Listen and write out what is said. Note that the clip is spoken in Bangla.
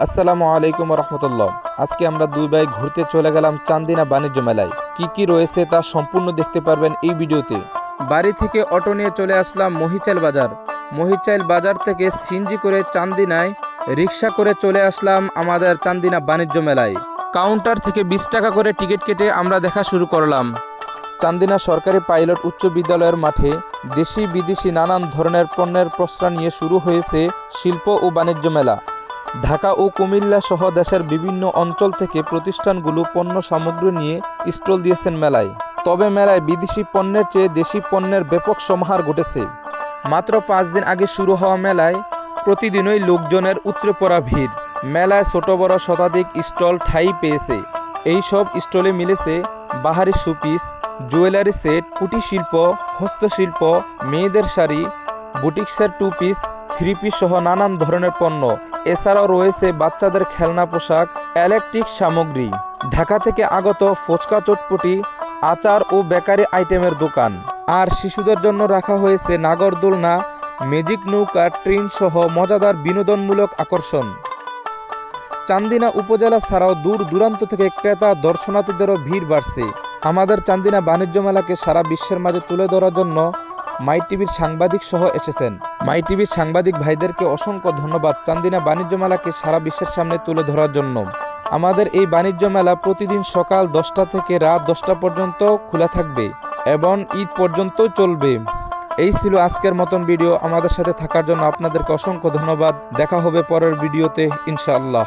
আসসালামু আলাইকুম রহমতুল্লাহ। আজকে আমরা দুই ভাই ঘুরতে চলে গেলাম চান্দিনা বাণিজ্য মেলায়। কি কি রয়েছে তা সম্পূর্ণ দেখতে পারবেন এই ভিডিওতে। বাড়ি থেকে অটো নিয়ে চলে আসলাম মহিচাইল বাজার। মহিচাইল বাজার থেকে সিএনজি করে চান্দিনায় রিক্সা করে চলে আসলাম আমাদের চান্দিনা বাণিজ্য মেলায়। কাউন্টার থেকে 20 টাকা করে টিকিট কেটে আমরা দেখা শুরু করলাম। চান্দিনা সরকারি পাইলট উচ্চ বিদ্যালয়ের মাঠে দেশি বিদেশি নানান ধরনের পণ্যের প্রশ্রয় নিয়ে শুরু হয়েছে শিল্প ও বাণিজ্য মেলা। ঢাকা ও কুমিল্লা সহ দেশের বিভিন্ন অঞ্চল থেকে প্রতিষ্ঠানগুলো পণ্য সামগ্রী নিয়ে স্টল দিয়েছেন মেলায়। তবে মেলায় বিদেশি পণ্যের চেয়ে দেশি পণ্যের ব্যাপক সমাহার ঘটেছে। মাত্র 5 দিন আগে শুরু হওয়া মেলায় প্রতিদিনই লোকজনের উপচে পড়া ভিড়। মেলায় ছোট বড় শতাধিক স্টল ঠাঁই পেয়েছে। এই সব স্টলে মিলেছে বাহারি শোপিস, জুয়েলারি সেট, কুটির শিল্প, হস্তশিল্প, মেয়েদের শাড়ি, বুটিক্সের 2 পিস, 3 পিস সহ নানান ধরনের পণ্য। এছাড়াও রয়েছে বাচ্চাদের খেলনা পোশাক, ইলেকট্রিক সামগ্রী। ঢাকা থেকে আগত ফুচকা, চটপটি, আচার ও বেকারি আইটেমের দোকান। আর শিশুদের জন্য রাখা হয়েছে নাগরদোলনা, ম্যাজিক নৌকা, ট্রেন সহ মজাদার বিনোদনমূলক আকর্ষণ। চান্দিনা উপজেলা ছাড়াও দূর দূরান্ত থেকে ক্রেতা দর্শনার্থীদেরও ভিড় বাড়ছে। আমাদের চান্দিনা বাণিজ্য মেলাকে সারা বিশ্বের মাঝে তুলে ধরার জন্য মাই টিভির সাংবাদিক সহ এসেছেন। মাই টিভির সাংবাদিক ভাইদেরকে অসংখ্য ধন্যবাদ চান্দিনা বাণিজ্য মেলাকে সারা বিশ্বের সামনে তুলে ধরার জন্য। আমাদের এই বাণিজ্য মেলা প্রতিদিন সকাল 10টা থেকে রাত 10টা পর্যন্ত খোলা থাকবে এবং ঈদ পর্যন্ত চলবে। এই ছিল আজকের মতন ভিডিও। আমাদের সাথে থাকার জন্য আপনাদেরকে অসংখ্য ধন্যবাদ। দেখা হবে পরের ভিডিওতে ইনশাআল্লাহ।